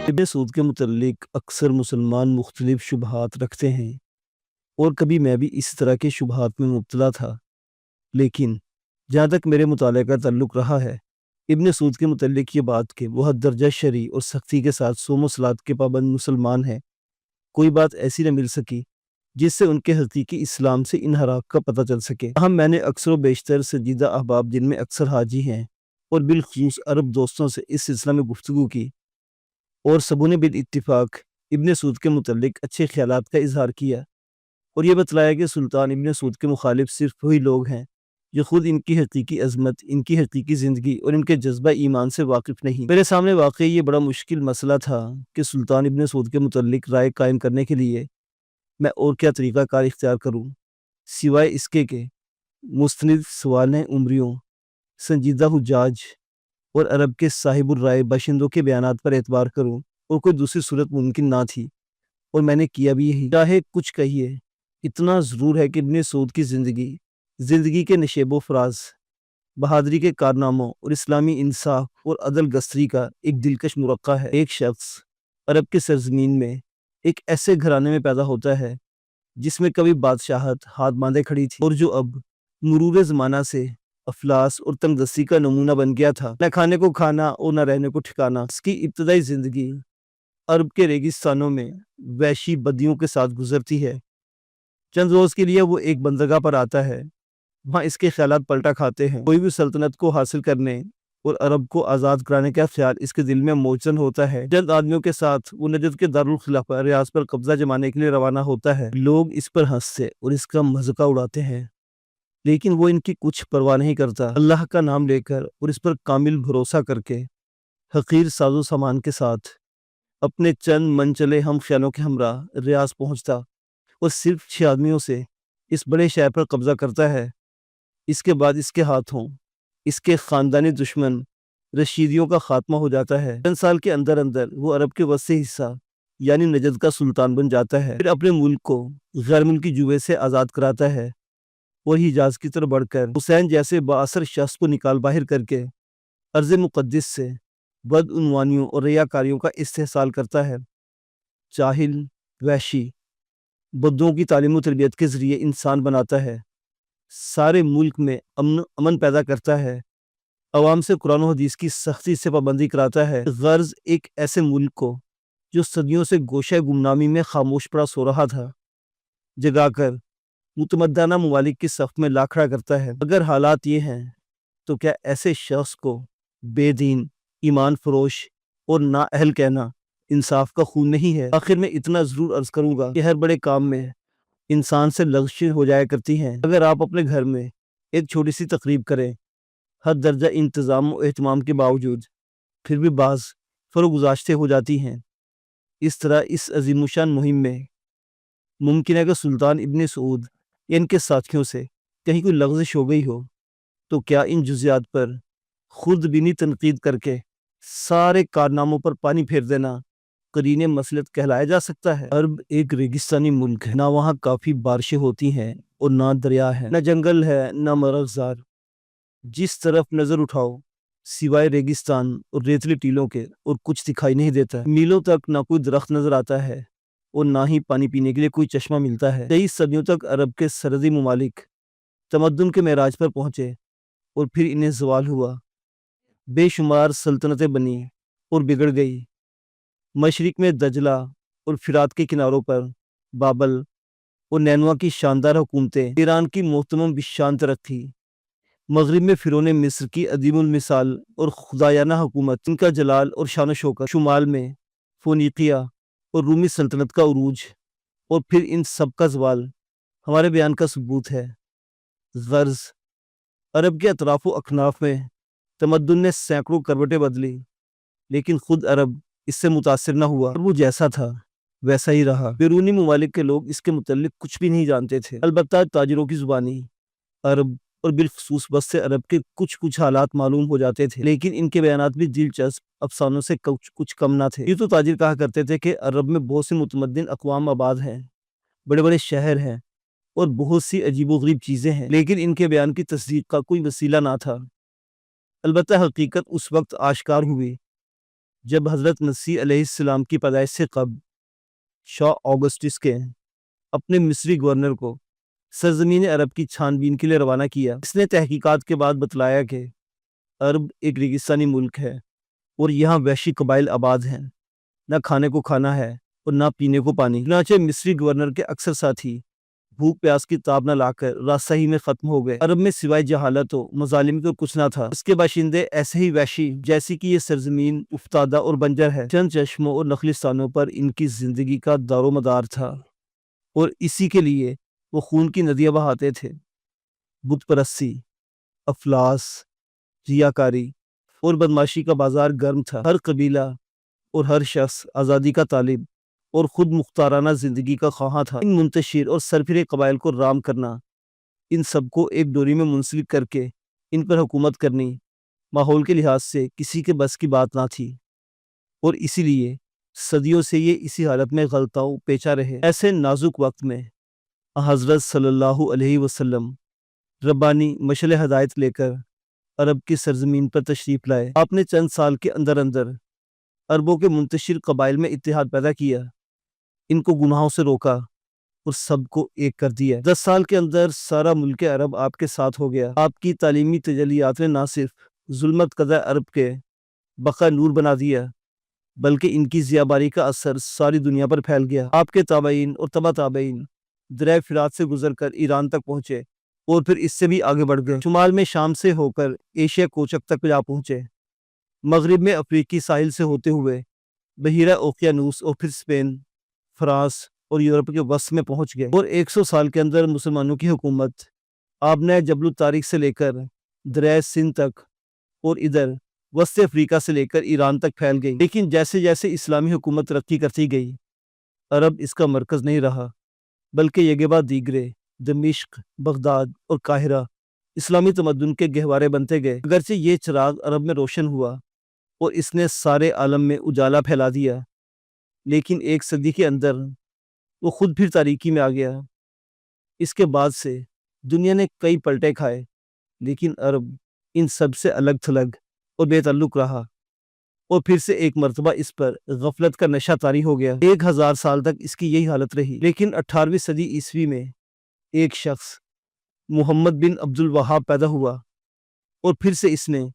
ابن سعود کے متعلق اکثر مسلمان مختلف شبہات رکھتے ہیں اور کبھی میں بھی اس طرح کے شبہات میں مبتلا تھا، لیکن جہاں تک میرے مطالعے کا تعلق رہا ہے، ابن سعود کے متعلق یہ بات کہ وہ حد درجہ شرعی اور سختی کے ساتھ صوم و صلات کے پابند مسلمان ہیں، کوئی بات ایسی نہ مل سکی جس سے ان کے حقیقی اسلام سے انحراف کا پتہ چل سکے۔ ہم میں نے اکثر و بیشتر سنجیدہ احباب جن میں اکثر حاجی ہیں اور بالخصوص عرب دوستوں سے اس سلسلہ میں گفتگو کی، اور سبوں نے بالاتفاق ابن سعود کے متعلق اچھے خیالات کا اظہار کیا اور یہ بتلایا کہ سلطان ابن سعود کے مخالف صرف وہی لوگ ہیں جو خود ان کی حقیقی عظمت، ان کی حقیقی زندگی اور ان کے جذبہ ایمان سے واقف نہیں۔ میرے سامنے واقعی یہ بڑا مشکل مسئلہ تھا کہ سلطان ابن سعود کے متعلق رائے قائم کرنے کے لیے میں اور کیا طریقہ کار اختیار کروں، سوائے اس کے کہ مستند سوالیں عمریوں، سنجیدہ حجاج اور عرب کے صاحب الرائے باشندوں کے بیانات پر اعتبار کروں، اور کوئی دوسری صورت ممکن نہ تھی، اور میں نے کیا بھی یہی۔ چاہے کچھ کہیے، اتنا ضرور ہے کہ ابن سعود کی زندگی کے نشیب و فراز، بہادری کے کارناموں اور اسلامی انصاف اور عدل گستری کا ایک دلکش مرقع ہے۔ ایک شخص عرب کے سرزمین میں ایک ایسے گھرانے میں پیدا ہوتا ہے جس میں کبھی بادشاہت ہاتھ باندھے کھڑی تھی، اور جو اب مرور زمانہ سے افلاس اور تنگ دستی کا نمونہ بن گیا تھا۔ نہ کھانے کو کھانا اور نہ رہنے کو ٹھکانا۔ اس کی ابتدائی زندگی عرب کے ریگستانوں میں وحشی بدیوں کے ساتھ گزرتی ہے۔ چند روز کے لیے وہ ایک بندرگاہ پر آتا ہے، وہاں اس کے خیالات پلٹا کھاتے ہیں۔ کوئی بھی سلطنت کو حاصل کرنے اور عرب کو آزاد کرانے کا خیال اس کے دل میں موجزن ہوتا ہے۔ چند آدمیوں کے ساتھ وہ نجد کے دارالخلافہ ریاض پر قبضہ جمانے کے لیے روانہ ہوتا ہے۔ لوگ اس پر ہنستے اور اس کا مذاق اڑاتے ہیں، لیکن وہ ان کی کچھ پرواہ نہیں کرتا۔ اللہ کا نام لے کر اور اس پر کامل بھروسہ کر کے حقیر ساز و سامان کے ساتھ اپنے چند منچلے ہم خیالوں کے ہمراہ ریاض پہنچتا اور صرف 6 آدمیوں سے اس بڑے شہر پر قبضہ کرتا ہے۔ اس کے بعد اس کے ہاتھوں اس کے خاندانی دشمن رشیدیوں کا خاتمہ ہو جاتا ہے۔ چند سال کے اندر وہ عرب کے وسیع حصہ یعنی نجد کا سلطان بن جاتا ہے، پھر اپنے ملک کو غیر ملکی جوئے سے آزاد کراتا ہے اور حجاز کی طرف بڑھ کر حسین جیسے بااثر شخص کو نکال باہر کر کے ارض مقدس سے بدعنوانیوں اور ریاکاریوں کا استحصال کرتا ہے۔ جاہل، وحشی، بدوں کی تعلیم و تربیت کے ذریعے انسان بناتا ہے، سارے ملک میں امن پیدا کرتا ہے، عوام سے قرآن و حدیث کی سختی سے پابندی کراتا ہے، غرض ایک ایسے ملک کو جو صدیوں سے گوشہ گمنامی میں خاموش پڑا سو رہا تھا جگا کر متمدنہ ممالک کی صف میں لا کھڑا کرتا ہے۔ اگر حالات یہ ہیں تو کیا ایسے شخص کو بے دین، ایمان فروش اور نااہل کہنا انصاف کا خون نہیں ہے؟ آخر میں اتنا ضرور عرض کروں گا کہ ہر بڑے کام میں انسان سے لغزشیں ہو جایا کرتی ہیں۔ اگر آپ اپنے گھر میں ایک چھوٹی سی تقریب کریں، حد درجہ انتظام و اہتمام کے باوجود پھر بھی بعض فروگزاشتیں ہو جاتی ہیں۔ اس طرح اس عظیم الشان مہم میں ممکن ہے کہ سلطان ابن سعود یا ان کے ساتھیوں سے کہیں کوئی لغزش ہو گئی ہو، تو کیا ان جزیات پر خود بینی تنقید کر کے سارے کارناموں پر پانی پھیر دینا قرین مسلط کہلایا جا سکتا ہے؟ عرب ایک ریگستانی ملک ہے، نہ وہاں کافی بارشیں ہوتی ہیں اور نہ دریا ہے، نہ جنگل ہے، نہ مرغزار۔ جس طرف نظر اٹھاؤ سوائے ریگستان اور ریتلی ٹیلوں کے اور کچھ دکھائی نہیں دیتا۔ میلوں تک نہ کوئی درخت نظر آتا ہے اور نہ ہی پانی پینے کے لیے کوئی چشمہ ملتا ہے۔ کئی صدیوں تک عرب کے سرحدی ممالک تمدن کے معراج پر پہنچے اور پھر انہیں زوال ہوا، بے شمار سلطنتیں بنی اور بگڑ گئی۔ مشرق میں دجلہ اور فرات کے کناروں پر بابل اور نینوا کی شاندار حکومتیں، ایران کی محتمم بشان ترقی، مغرب میں فرعون مصر کی عظیم المثال اور خدایانہ حکومت، ان کا جلال اور شان و شوکت، شمال میں فونیقیہ اور رومی سلطنت کا عروج، اور پھر ان سب کا زوال ہمارے بیان کا ثبوت ہے۔ غرض عرب کے اطراف و اکناف میں تمدن نے سینکڑوں کروٹیں بدلی، لیکن خود عرب اس سے متاثر نہ ہوا، اور وہ جیسا تھا ویسا ہی رہا۔ بیرونی ممالک کے لوگ اس کے متعلق کچھ بھی نہیں جانتے تھے، البتہ تاجروں کی زبانی عرب اور بالخصوص بس عرب کے کچھ حالات معلوم ہو جاتے تھے، لیکن ان کے بیانات بھی دلچسپ افسانوں سے کچھ کم نہ تھے۔ یہ تو تاجر کہا کرتے تھے کہ عرب میں بہت سی متمدن اقوام آباد ہیں، بڑے بڑے شہر ہیں اور بہت سی عجیب و غریب چیزیں ہیں، لیکن ان کے بیان کی تصدیق کا کوئی وسیلہ نہ تھا۔ البتہ حقیقت اس وقت آشکار ہوئی جب حضرت مسیح علیہ السلام کی پیدائش سے قبل شاہ آگسٹس کے اپنے مصری گورنر کو سرزمین عرب کی چھان بین کے لیے روانہ کیا۔ اس نے تحقیقات کے بعد بتلایا کہ عرب ایک ریگستانی ملک ہے اور یہاں وحشی قبائل آباد ہیں، نہ کھانے کو کھانا ہے اور نہ پینے کو پانی۔ چنانچہ مصری گورنر کے اکثر ساتھی بھوک پیاس کی تاب نہ لا کر راستہ ہی میں ختم ہو گئے۔ عرب میں سوائے جہالت و مظالم کو کچھ نہ تھا۔ اس کے باشندے ایسے ہی وحشی جیسی کہ یہ سرزمین افتادہ اور بنجر ہے۔ چند چشموں اور نخلستانوں پر ان کی زندگی کا دار و مدار تھا اور اسی کے لیے وہ خون کی ندیاں بہاتے تھے۔ بت پرستی، افلاس، ریاکاری اور بدماشی کا بازار گرم تھا۔ ہر قبیلہ اور ہر شخص آزادی کا طالب اور خود مختارانہ زندگی کا خواہاں تھا۔ ان منتشر اور سرفرے قبائل کو رام کرنا، ان سب کو ایک ڈوری میں منسلک کر کے ان پر حکومت کرنی ماحول کے لحاظ سے کسی کے بس کی بات نہ تھی، اور اسی لیے صدیوں سے یہ اسی حالت میں غلطاؤ پیچا رہے۔ ایسے نازک وقت میں حضرت صلی اللہ علیہ وسلم ربانی مشعل ہدایت لے کر عرب کی سرزمین پر تشریف لائے۔ آپ نے چند سال کے اندر اندر عربوں کے منتشر قبائل میں اتحاد پیدا کیا، ان کو گناہوں سے روکا اور سب کو ایک کر دیا۔ 10 سال کے اندر سارا ملک عرب آپ کے ساتھ ہو گیا۔ آپ کی تعلیمی تجلیات نے نہ صرف ظلمت کدہ عرب کے بقا نور بنا دیا، بلکہ ان کی ضیاباری کا اثر ساری دنیا پر پھیل گیا۔ آپ کے تابعین اور تبع تابعین دریائے فرات سے گزر کر ایران تک پہنچے اور پھر اس سے بھی آگے بڑھ گئے۔ شمال میں شام سے ہو کر ایشیا کوچک تک جا پہنچے، مغرب میں افریقی ساحل سے ہوتے ہوئے بحیرہ اوقیانوس اور پھر اسپین، فرانس اور یورپ کے وسط میں پہنچ گئے، اور 100 سال کے اندر مسلمانوں کی حکومت آبنۂ جبل الطارق سے لے کر دریائے سندھ تک اور ادھر وسط افریقہ سے لے کر ایران تک پھیل گئی۔ لیکن جیسے جیسے اسلامی حکومت ترقی کرتی گئی، عرب اس کا مرکز نہیں رہا، بلکہ یگے بعد دیگرے دمشق، بغداد اور قاہرہ اسلامی تمدن کے گہوارے بنتے گئے۔ اگرچہ یہ چراغ عرب میں روشن ہوا اور اس نے سارے عالم میں اجالا پھیلا دیا، لیکن ایک صدی کے اندر وہ خود پھر تاریکی میں آ گیا۔ اس کے بعد سے دنیا نے کئی پلٹے کھائے، لیکن عرب ان سب سے الگ تھلگ اور بے تعلق رہا، اور پھر سے ایک مرتبہ اس پر غفلت کا نشہ طاری ہو گیا۔ 1000 سال تک اس کی یہی حالت رہی، لیکن 18ویں صدی عیسوی میں ایک شخص محمد بن عبد الوہاب پیدا ہوا، اور پھر سے اس نے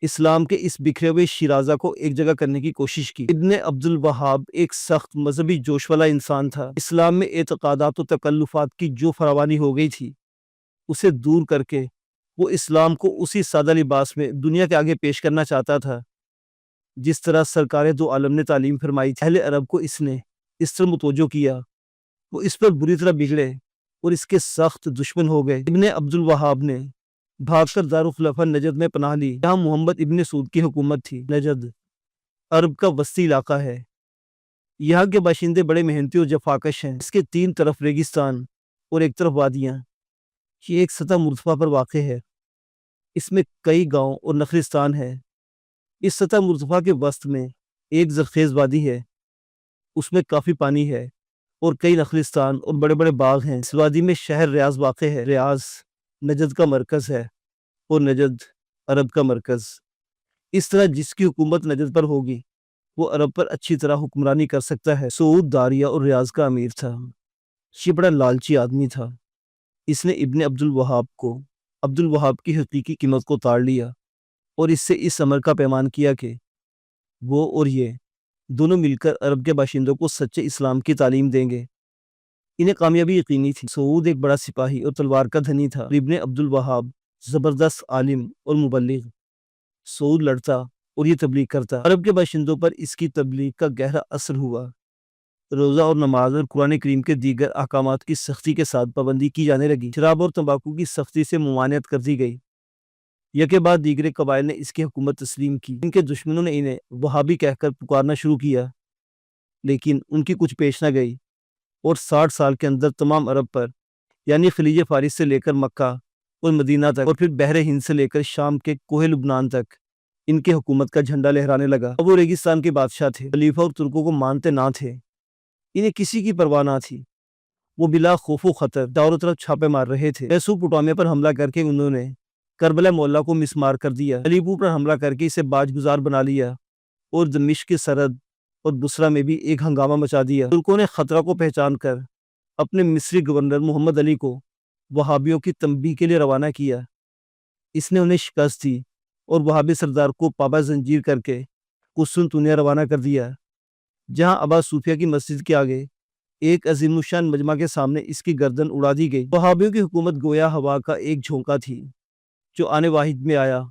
اسلام کے اس بکھرے ہوئے شیرازہ کو ایک جگہ کرنے کی کوشش کی۔ ابن عبد الوہاب ایک سخت مذہبی جوش والا انسان تھا۔ اسلام میں اعتقادات و تکلفات کی جو فراوانی ہو گئی تھی، اسے دور کر کے وہ اسلام کو اسی سادہ لباس میں دنیا کے آگے پیش کرنا چاہتا تھا جس طرح سرکار دو عالم نے تعلیم فرمائی تھی۔ اہل عرب کو اس نے اس طرح متوجہ کیا، وہ اس پر بری طرح بگڑے اور اس کے سخت دشمن ہو گئے۔ ابن عبد الوہاب نے بھاگ کر دارالخلافہ نجد میں پناہ لی، جہاں محمد ابن سعود کی حکومت تھی۔ نجد عرب کا وسطی علاقہ ہے، یہاں کے باشندے بڑے محنتی اور جفاکش ہیں۔ اس کے 3 طرف ریگستان اور ایک طرف وادیاں، یہ ایک سطح مرتفع پر واقع ہے۔ اس میں کئی گاؤں اور نخلستان ہیں۔ اس سطح مرتفع کے وسط میں ایک زرخیز وادی ہے، اس میں کافی پانی ہے اور کئی نخلستان اور بڑے بڑے باغ ہیں۔ اس وادی میں شہر ریاض واقع ہے۔ ریاض نجد کا مرکز ہے اور نجد عرب کا مرکز۔ اس طرح جس کی حکومت نجد پر ہوگی وہ عرب پر اچھی طرح حکمرانی کر سکتا ہے۔ سعود داریہ اور ریاض کا امیر تھا، یہ بڑا لالچی آدمی تھا۔ اس نے ابن عبد الوہاب کی حقیقی قیمت کو تاڑ لیا اور اس سے اس امر کا پیمان کیا کہ وہ اور یہ دونوں مل کر عرب کے باشندوں کو سچے اسلام کی تعلیم دیں گے۔ انہیں کامیابی یقینی تھی۔ سعود ایک بڑا سپاہی اور تلوار کا دھنی تھا، اور ابن عبد الوہاب زبردست عالم اور مبلغ۔ سعود لڑتا اور یہ تبلیغ کرتا، عرب کے باشندوں پر اس کی تبلیغ کا گہرا اثر ہوا۔ روزہ اور نماز اور قرآن کریم کے دیگر احکامات کی سختی کے ساتھ پابندی کی جانے لگی۔ شراب اور تمباکو کی سختی سے ممانعت کر دی گئی۔ یکے بعد دیگر قبائل نے اس کی حکومت تسلیم کی۔ ان کے دشمنوں نے انہیں وہابی کہہ کر پکارنا شروع کیا، لیکن ان کی کچھ پیش نہ گئی، اور 60 سال کے اندر تمام عرب پر، یعنی خلیج فارس سے لے کر مکہ اور مدینہ تک، اور پھر بحر ہند سے لے کر شام کے کوہ لبنان تک ان کے حکومت کا جھنڈا لہرانے لگا۔ اب وہ ریگستان کے بادشاہ تھے، خلیفہ اور ترکوں کو مانتے نہ تھے، انہیں کسی کی پرواہ نہ تھی۔ وہ بلا خوف و خطر چاروں طرف چھاپے مار رہے تھے۔ میسوپوٹامیہ پر حملہ کر کے انہوں نے کربلا مولا کو مسمار کر دیا، علیپور پر حملہ کر کے اسے باج گزار بنا لیا اور دمشق کی سرحد اور بصرہ میں بھی ایک ہنگامہ مچا دیا۔ ترکوں نے خطرہ کو پہچان کر اپنے مصری گورنر محمد علی کو وہابیوں کی تنبیہ کے لیے روانہ کیا۔ اس نے انہیں شکست دی اور وہابی سردار کو پابا زنجیر کر کے قسطنطنیہ روانہ کر دیا، جہاں ابا صوفیہ کی مسجد کے آگے ایک عظیم الشان مجمع کے سامنے اس کی گردن اڑا دی گئی۔ وہابیوں کی حکومت گویا ہوا کا ایک جھونکا تھی جو آنے واحد میں آیا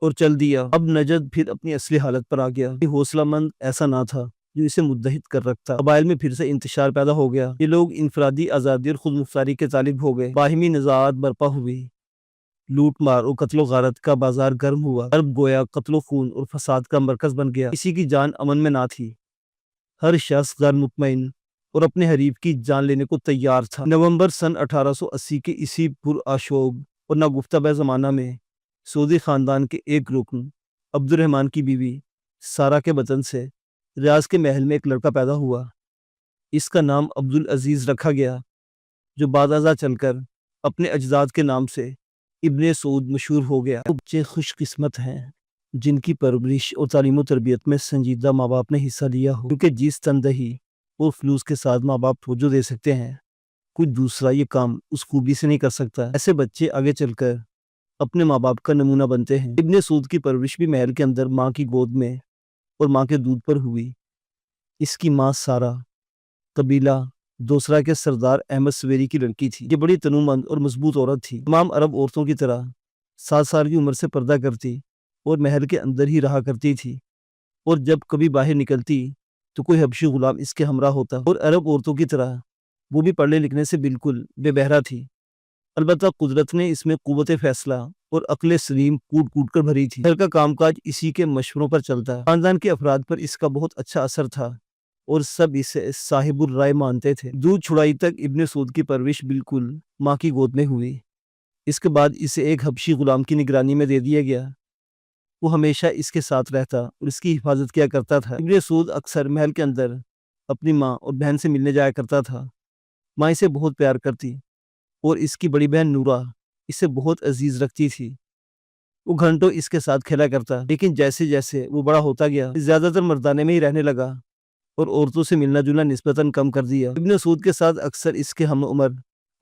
اور چل دیا۔ اب نجد پھر اپنی اصلی حالت پر آ گیا۔ یہ حوصلہ مند ایسا نہ تھا جو اسے متحد کر رکھتا۔ قبائل میں پھر سے انتشار پیدا ہو گیا۔ یہ لوگ انفرادی آزادی اور خود مختاری کے طالب ہو گئے۔ باہمی نزاعات برپا ہوئی، لوٹ مار اور قتل و غارت کا بازار گرم ہوا۔ عرب گویا قتل و خون اور فساد کا مرکز بن گیا۔ کسی کی جان امن میں نہ تھی، ہر شخص غیر مطمئن اور اپنے حریف کی جان لینے کو تیار تھا۔ نومبر سن 1880 کے اسی پرآشوب اور ناگفتہ زمانہ میں سعودی خاندان کے ایک رکن عبد الرحمن کی بیوی سارہ کے وطن سے ریاض کے محل میں ایک لڑکا پیدا ہوا۔ اس کا نام عبد العزیز رکھا گیا، جو بعد ازاں چل کر اپنے اجداد کے نام سے ابن سعود مشہور ہو گیا۔ بچے خوش قسمت ہیں جن کی پرورش اور تعلیم و تربیت میں سنجیدہ ماں باپ نے حصہ لیا ہو، کیونکہ جس تندہی اور فلوس کے ساتھ ماں باپ توجہ دے سکتے ہیں، کوئی دوسرا یہ کام اس خوبی سے نہیں کر سکتا۔ ایسے بچے آگے چل کر اپنے ماں باپ کا نمونہ بنتے ہیں۔ ابن سعود کی پرورش بھی محل کے اندر ماں کی گود میں اور ماں کے دودھ پر ہوئی۔ اس کی ماں سارہ قبیلہ دوسرا کے سردار احمد سویری کی لڑکی تھی۔ یہ بڑی تنومند اور مضبوط عورت تھی۔ تمام عرب عورتوں کی طرح 7 سال کی عمر سے پردہ کرتی اور محل کے اندر ہی رہا کرتی تھی، اور جب کبھی باہر نکلتی تو کوئی حبشی غلام اس کے ہمراہ ہوتا، اور عرب عورتوں کی طرح وہ بھی پڑھنے لکھنے سے بالکل بے بہرا تھی۔ البتہ قدرت نے اس میں قوت فیصلہ اور عقل سلیم کوٹ کوٹ کر بھری تھی۔ گھر کا کام کاج اسی کے مشوروں پر چلتا۔ خاندان کے افراد پر اس کا بہت اچھا اثر تھا اور سب اسے صاحب الرائے مانتے تھے۔ دودھ چھڑائی تک ابن سعود کی پرورش بالکل ماں کی گود میں ہوئی۔ اس کے بعد اسے ایک حبشی غلام کی نگرانی میں دے دیا گیا۔ وہ ہمیشہ اس کے ساتھ رہتا اور اس کی حفاظت کیا کرتا تھا۔ ابن سعود اکثر محل کے اندر اپنی ماں اور بہن سے ملنے جایا کرتا تھا۔ ماں اسے بہت پیار کرتی اور اس کی بڑی بہن نورہ اسے بہت عزیز رکھتی تھی۔ وہ گھنٹوں اس کے ساتھ کھیلا کرتا، لیکن جیسے جیسے وہ بڑا ہوتا گیا، زیادہ تر مردانے میں ہی رہنے لگا اور عورتوں سے ملنا جلنا نسبتاً کم کر دیا۔ ابن سعود کے ساتھ اکثر اس کے ہم عمر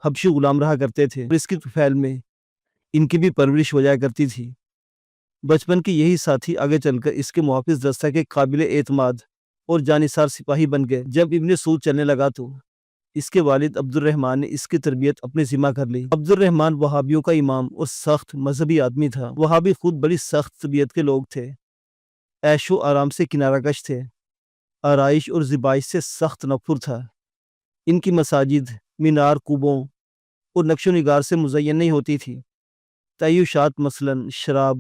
حبشی غلام رہا کرتے تھے اور اس کی طفیل میں ان کی بھی پرورش ہو جایا کرتی تھی۔ بچپن کے یہی ساتھی آگے چل کر اس کے محافظ دستہ کے قابل اعتماد اور جانثار سپاہی بن گئے۔ جب ابن سعود چلنے لگا تو اس کے والد عبد الرحمن نے اس کی تربیت اپنے ذمہ کر لی۔ عبد الرحمن وہابیوں کا امام اور سخت مذہبی آدمی تھا۔ وہابی خود بڑی سخت طبیعت کے لوگ تھے، عیش و آرام سے کنارہ کش تھے، آرائش اور ذبائش سے سخت نفر تھا۔ ان کی مساجد مینار کوبوں اور نقش و نگار سے مزین نہیں ہوتی تھی۔ تعیشات مثلاً شراب،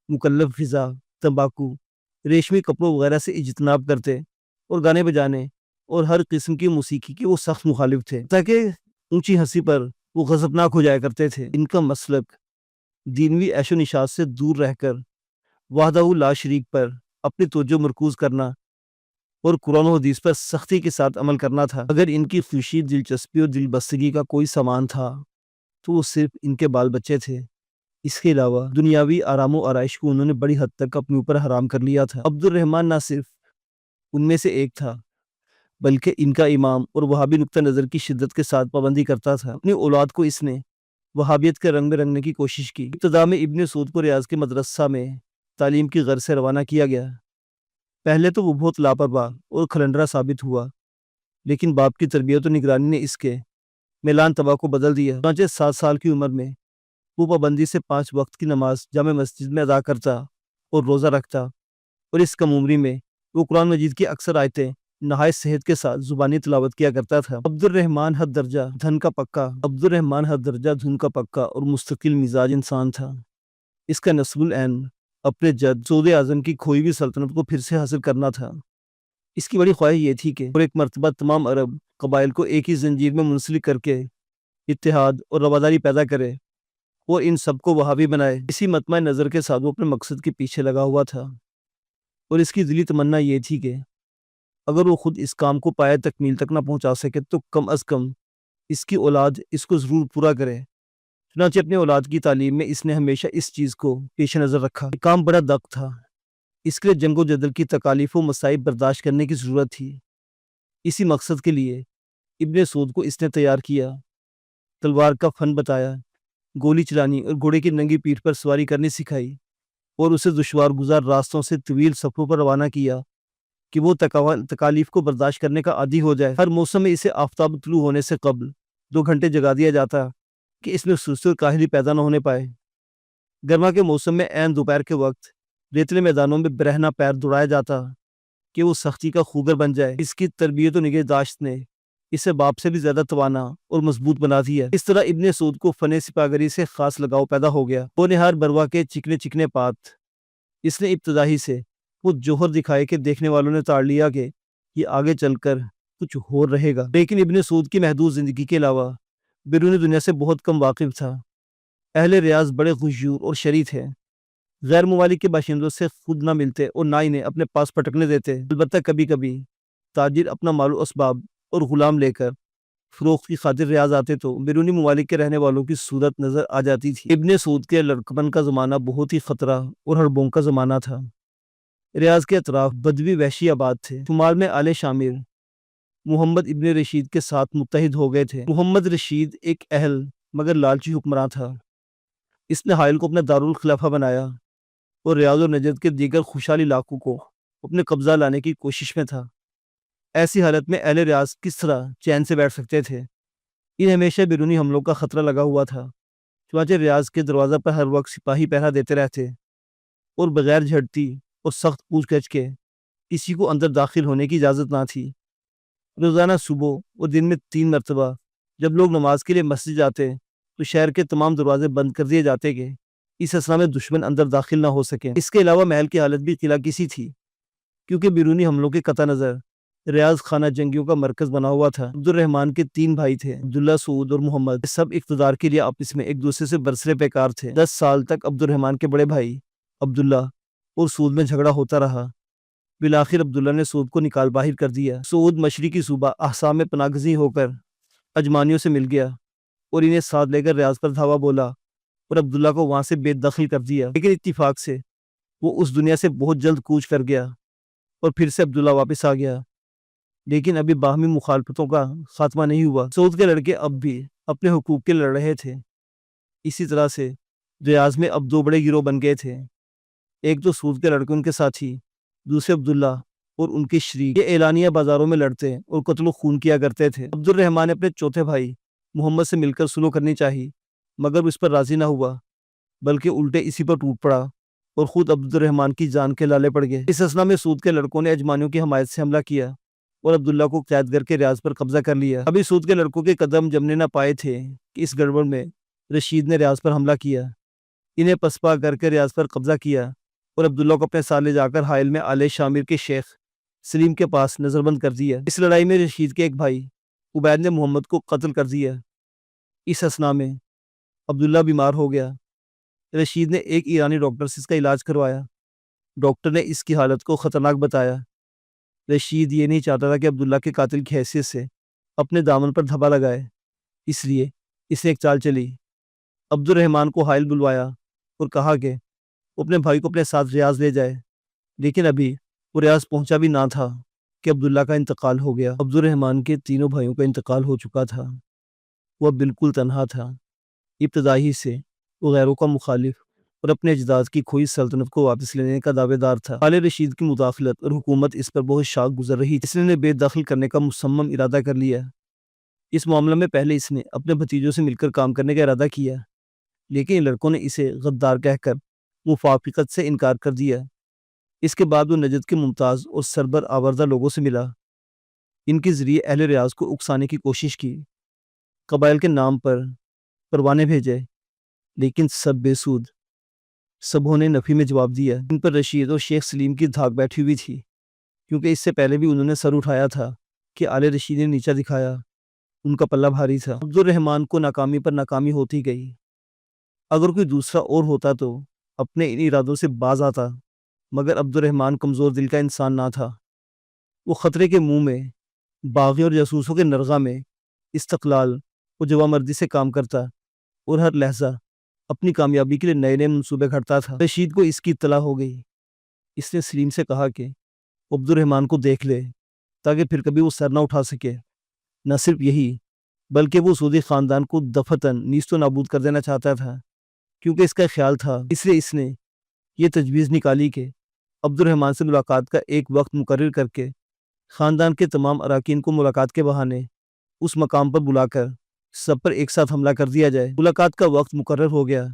مکلف غذا، تمباکو، ریشمی کپڑوں وغیرہ سے اجتناب کرتے اور گانے بجانے اور ہر قسم کی موسیقی کے وہ سخت مخالف تھے، تاکہ اونچی ہنسی پر وہ غضبناک ہو جایا کرتے تھے۔ ان کا مسلک دینوی عیش و نشاط سے دور رہ کر وحدہ لا شریک پر اپنی توجہ مرکوز کرنا اور قرآن و حدیث پر سختی کے ساتھ عمل کرنا تھا۔ اگر ان کی خوشی، دلچسپی اور دل بستگی کا کوئی سامان تھا تو وہ صرف ان کے بال بچے تھے۔ اس کے علاوہ دنیاوی آرام و آرائش کو انہوں نے بڑی حد تک اپنے اوپر حرام کر لیا تھا۔ عبد الرحمن نہ صرف ان میں سے ایک تھا، بلکہ ان کا امام اور وہابی نقطہ نظر کی شدت کے ساتھ پابندی کرتا تھا۔ اپنی اولاد کو اس نے وہابیت کے رنگ میں رنگنے کی کوشش کی۔ ابتدا میں ابن سعود کو ریاض کے مدرسہ میں تعلیم کی غرض سے روانہ کیا گیا۔ پہلے تو وہ بہت لاپرواہ اور کھلنڈرا ثابت ہوا، لیکن باپ کی تربیت و نگرانی نے اس کے میلان طبع کو بدل دیا۔ چنانچہ 7 سال کی عمر میں وہ پابندی سے 5 وقت کی نماز جامع مسجد میں ادا کرتا اور روزہ رکھتا، اور اس کم عمری میں وہ قرآن مجید کی اکثر آیتیں نہایت صحت کے ساتھ زبانی تلاوت کیا کرتا تھا۔ عبد الرحمن حد درجہ دھن کا پکا اور مستقل مزاج انسان تھا۔ اس کا نسب العین اپنے جد سعود اعظم کی کھوئی ہوئی سلطنت کو پھر سے حاصل کرنا تھا۔ اس کی بڑی خواہش یہ تھی کہ اور ایک مرتبہ تمام عرب قبائل کو ایک ہی زنجیر میں منسلک کر کے اتحاد اور رواداری پیدا کرے اور ان سب کو وہابی بنائے۔ اسی مطمع نظر کے ساتھ وہ اپنے مقصد کے پیچھے لگا ہوا تھا، اور اس کی دلی تمنا یہ تھی کہ اگر وہ خود اس کام کو پایہ تکمیل تک نہ پہنچا سکے تو کم از کم اس کی اولاد اس کو ضرور پورا کرے، چنانچہ اپنے اولاد کی تعلیم میں اس نے ہمیشہ اس چیز کو پیش نظر رکھا۔ یہ کام بڑا دق تھا، اس کے لیے جنگ و جدل کی تکالیف و مصائب برداشت کرنے کی ضرورت تھی۔ اسی مقصد کے لیے ابن سعود کو اس نے تیار کیا، تلوار کا فن بتایا، گولی چلانی اور گھوڑے کی ننگی پیٹھ پر سواری کرنی سکھائی، اور اسے دشوار گزار راستوں سے طویل سفروں پر روانہ کیا کہ وہ تکالیف کو برداشت کرنے کا عادی ہو جائے۔ ہر موسم میں اسے آفتاب طلوع ہونے سے قبل 2 گھنٹے جگا دیا جاتا کہ اس میں سستی اور کاہلی پیدا نہ ہونے پائے۔ گرما کے موسم میں عین دوپہر کے وقت ریتلے میدانوں میں برہنہ پیر دوڑایا جاتا کہ وہ سختی کا خوگر بن جائے۔ اس کی تربیت و نگہداشت نے اسے باپ سے بھی زیادہ توانا اور مضبوط بنا دیا۔ اس طرح ابن سعود کو فن سپاہیگری سے خاص لگاؤ پیدا ہو گیا۔ ہونہار بروا کے چکنے چکنے پات اس نے ابتدائی سے وہ جوہر دکھائے کہ دیکھنے والوں نے تاڑ لیا کہ یہ آگے چل کر کچھ اور رہے گا۔ لیکن ابن سعود کی محدود زندگی کے علاوہ بیرونی دنیا سے بہت کم واقف تھا۔ اہل ریاض بڑے غیور اور شری تھے، غیر ممالک کے باشندوں سے خود نہ ملتے اور نہ انہیں اپنے پاس پٹکنے دیتے۔ البتہ کبھی کبھی تاجر اپنا مال و اسباب اور غلام لے کر فروخت کی خاطر ریاض آتے تو بیرونی ممالک کے رہنے والوں کی صورت نظر آ جاتی تھی۔ ابن سعود کے لڑکپن کا زمانہ بہت ہی خطرہ اور ہڑبونگ کا زمانہ تھا۔ ریاض کے اطراف بدوی وحشی آباد تھے۔ شمال میں آل شامر محمد ابن رشید کے ساتھ متحد ہو گئے تھے۔ محمد رشید ایک اہل مگر لالچی حکمراں تھا۔ اس نے حائل کو اپنا دارالخلافہ بنایا اور ریاض و نجد کے دیگر خوشحال علاقوں کو اپنے قبضہ لانے کی کوشش میں تھا۔ ایسی حالت میں اہل ریاض کس طرح چین سے بیٹھ سکتے تھے؟ انہیں ہمیشہ بیرونی حملوں کا خطرہ لگا ہوا تھا، چنانچہ ریاض کے دروازہ پر ہر وقت سپاہی پہرا دیتے رہتے اور بغیر جھڑتی اور سخت پوچھ گچھ کے کسی کو اندر داخل ہونے کی اجازت نہ تھی۔ روزانہ صبح اور دن میں 3 مرتبہ جب لوگ نماز کے لیے مسجد جاتے تو شہر کے تمام دروازے بند کر دیے جاتے کہ اس اثنا میں دشمن اندر داخل نہ ہو سکیں۔ اس کے علاوہ محل کی حالت بھی قلعہ کسی تھی، کیونکہ بیرونی حملوں کے قطع نظر ریاض خانہ جنگیوں کا مرکز بنا ہوا تھا۔ عبد الرحمن کے 3 بھائی تھے، عبداللہ، سعود اور محمد۔ سب اقتدار کے لیے آپس میں ایک دوسرے سے برسرے پیکار تھے۔ 10 سال تک عبد الرحمن کے بڑے بھائی عبداللہ اور سعود میں جھگڑا ہوتا رہا۔ بالآخر عبداللہ نے سعود کو نکال باہر کر دیا۔ سعود مشرقی صوبہ احسا میں پناہ گزین ہو کر اجمانیوں سے مل گیا اور انہیں ساتھ لے کر ریاض پر دھاوا بولا اور عبداللہ کو وہاں سے بے دخل کر دیا۔ لیکن اتفاق سے وہ اس دنیا سے بہت جلد کوچ کر گیا اور پھر سے عبداللہ واپس آ گیا۔ لیکن ابھی باہمی مخالفتوں کا خاتمہ نہیں ہوا۔ سعود کے لڑکے اب بھی اپنے حقوق کے لڑ رہے تھے۔ اسی طرح سے ریاض میں اب 2 بڑے گروہ بن گئے تھے، ایک تو سعود کے لڑکے ان کے ساتھی، دوسرے عبداللہ اور ان کے شریک۔ یہ اعلانیہ بازاروں میں لڑتے اور قتل و خون کیا کرتے تھے۔ عبد الرحمن نے اپنے چوتھے بھائی محمد سے مل کر صلح کرنی چاہی، مگر اس پر راضی نہ ہوا، بلکہ الٹے اسی پر ٹوٹ پڑا اور خود عبد الرحمن کی جان کے لالے پڑ گئے۔ اس اثنا میں سعود کے لڑکوں نے اجمانیوں کی حمایت سے حملہ کیا اور عبداللہ کو قید کر کے ریاض پر قبضہ کر لیا۔ ابھی سعود کے لڑکوں کے قدم جمنے نہ پائے تھے کہ اس گڑبڑ میں رشید نے ریاض پر حملہ کیا، انہیں پسپا کر کے ریاض پر قبضہ کیا اور عبداللہ کو اپنے ساتھ لے جا کر حائل میں آل شامر کے شیخ سلیم کے پاس نظر بند کر دیا۔ اس لڑائی میں رشید کے ایک بھائی عبید نے محمد کو قتل کر دیا۔ اس اثنا میں عبداللہ بیمار ہو گیا۔ رشید نے ایک ایرانی ڈاکٹر سے اس کا علاج کروایا۔ ڈاکٹر نے اس کی حالت کو خطرناک بتایا۔ رشید یہ نہیں چاہتا تھا کہ عبداللہ کے قاتل کی حیثیت سے اپنے دامن پر دھبا لگائے، اس لیے اس نے ایک چال چلی۔ عبد الرحمن کو حائل بلوایا اور کہا کہ وہ اپنے بھائی کو اپنے ساتھ ریاض لے جائے، لیکن ابھی وہ ریاض پہنچا بھی نہ تھا کہ عبداللہ کا انتقال ہو گیا۔ عبد الرحمن کے 3 بھائیوں کا انتقال ہو چکا تھا، وہ بالکل تنہا تھا۔ ابتدائی سے وہ غیروں کا مخالف اور اپنے اجداد کی کھوئی سلطنت کو واپس لینے کا دعوے دار تھا۔ آل رشید کی مداخلت اور حکومت اس پر بہت شاک گزر رہی تھی۔ اس نے بے دخل کرنے کا مصمم ارادہ کر لیا۔ اس معاملے میں پہلے اس نے اپنے بھتیجوں سے مل کر کام کرنے کا ارادہ کیا، لیکن ان لڑکوں نے اسے غدار کہہ کر موافقت سے انکار کر دیا۔ اس کے بعد وہ نجد کے ممتاز اور سربر آوردہ لوگوں سے ملا، ان کے ذریعے اہل ریاض کو اکسانے کی کوشش کی، قبائل کے نام پر پروانے بھیجے، لیکن سب بے سود۔ سبوں نے نفی میں جواب دیا۔ ان پر رشید اور شیخ سلیم کی دھاک بیٹھی ہوئی تھی، کیونکہ اس سے پہلے بھی انہوں نے سر اٹھایا تھا کہ آل رشید نے نیچا دکھایا، ان کا پلہ بھاری تھا۔ عبد الرحمن کو ناکامی پر ناکامی ہوتی گئی۔ اگر کوئی دوسرا اور ہوتا تو اپنے ان ارادوں سے باز آتا، مگر عبد الرحمن کمزور دل کا انسان نہ تھا۔ وہ خطرے کے منہ میں باغیوں اور جاسوسوں کے نرغہ میں استقلال اور جوامردی سے کام کرتا اور ہر لحظہ اپنی کامیابی کے لیے نئے نئے منصوبے گھڑتا تھا۔ رشید کو اس کی اطلاع ہو گئی۔ اس نے سلیم سے کہا کہ وہ عبد الرحمن کو دیکھ لے تاکہ پھر کبھی وہ سر نہ اٹھا سکے۔ نہ صرف یہی بلکہ وہ سعودی خاندان کو دفعتاً نیست و نابود کر دینا چاہتا تھا، کیونکہ اس کا خیال تھا۔ اس لیے اس نے یہ تجویز نکالی کہ عبد الرحمن سے ملاقات کا ایک وقت مقرر کر کے خاندان کے تمام اراکین کو ملاقات کے بہانے اس مقام پر بلا کر سب پر ایک ساتھ حملہ کر دیا جائے۔ ملاقات کا وقت مقرر ہو گیا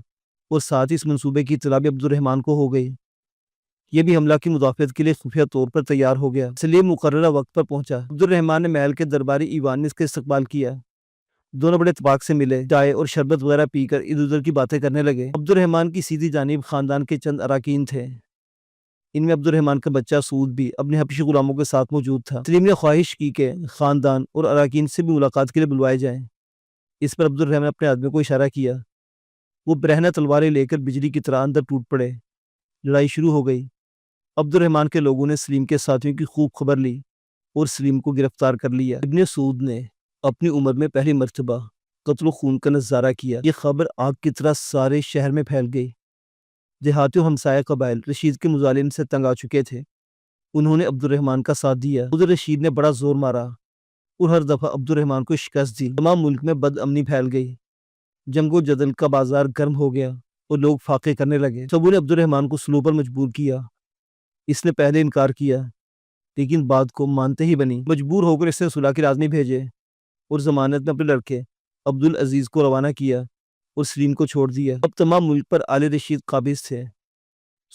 اور ساتھ اس منصوبے کی اطلاع بھی عبد الرحمن کو ہو گئی۔ یہ بھی حملہ کی مدافعت کے لیے خفیہ طور پر تیار ہو گیا۔ سلیم مقررہ وقت پر پہنچا۔ عبد الرحمن نے محل کے درباری ایوان میں اس کا استقبال کیا۔ دونوں بڑے اتفاق سے ملے، چائے اور شربت وغیرہ پی کر ادھر ادھر کی باتیں کرنے لگے۔ عبد الرحمن کی سیدھی جانب خاندان کے چند اراکین تھے۔ ان میں عبد الرحمن کا بچہ سعود بھی اپنے حبشی غلاموں کے ساتھ موجود تھا۔ سلیم نے خواہش کی کہ خاندان اور اراکین سے بھی ملاقات کے لیے بلوائے جائیں۔ اس پر عبد الرحمن نے اپنے آدمی کو اشارہ کیا۔ وہ برہنہ تلواریں لے کر بجلی کی طرح اندر ٹوٹ پڑے۔ لڑائی شروع ہو گئی۔ عبد الرحمن کے لوگوں نے سلیم کے ساتھیوں کی خوب خبر لی اور سلیم کو گرفتار کر لیا۔ ابن سعود نے اپنی عمر میں پہلی مرتبہ قتل و خون کا نظارہ کیا۔ یہ خبر آگ کی طرح سارے شہر میں پھیل گئی۔ دیہاتی و ہمسایہ قبائل رشید کے مظالم سے تنگ آ چکے تھے۔ انہوں نے عبد الرحمن کا ساتھ دیا۔ ادھر رشید نے بڑا زور مارا اور ہر دفعہ عبد الرحمن کو شکست دی۔ تمام ملک میں بد امنی پھیل گئی۔ جنگ و جدل کا بازار گرم ہو گیا اور لوگ فاقے کرنے لگے۔ سبوں نے عبد الرحمن کو صلح پر مجبور کیا۔ اس نے پہلے انکار کیا لیکن بعد کو مانتے ہی بنی۔ مجبور ہو کر اس نے صلح کے آدمی بھیجے اور ضمانت میں اپنے لڑکے عبد العزیز کو روانہ کیا اور سلیم کو چھوڑ دیا۔ اب تمام ملک پر آل رشید قابض تھے۔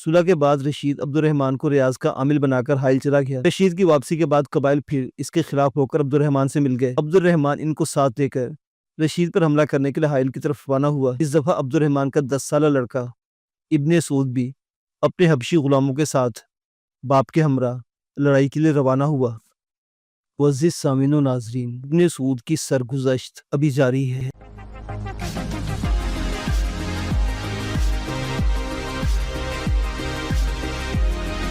صلح کے بعد رشید عبد الرحمن کو ریاض کا عامل بنا کر حائل چلا گیا۔ رشید کی واپسی کے بعد قبائل پھر اس کے خلاف ہو کر عبد الرحمن سے مل گئے۔ عبد الرحمن ان کو ساتھ لے کر رشید پر حملہ کرنے کے لیے حائل کی طرف روانہ ہوا۔ اس دفعہ عبد الرحمن کا 10 سالہ لڑکا ابن سعود بھی اپنے حبشی غلاموں کے ساتھ باپ کے ہمراہ لڑائی کے لیے روانہ ہوا۔ معزز سامعین و ناظرین، ابن سعود کی سرگزشت ابھی جاری ہے۔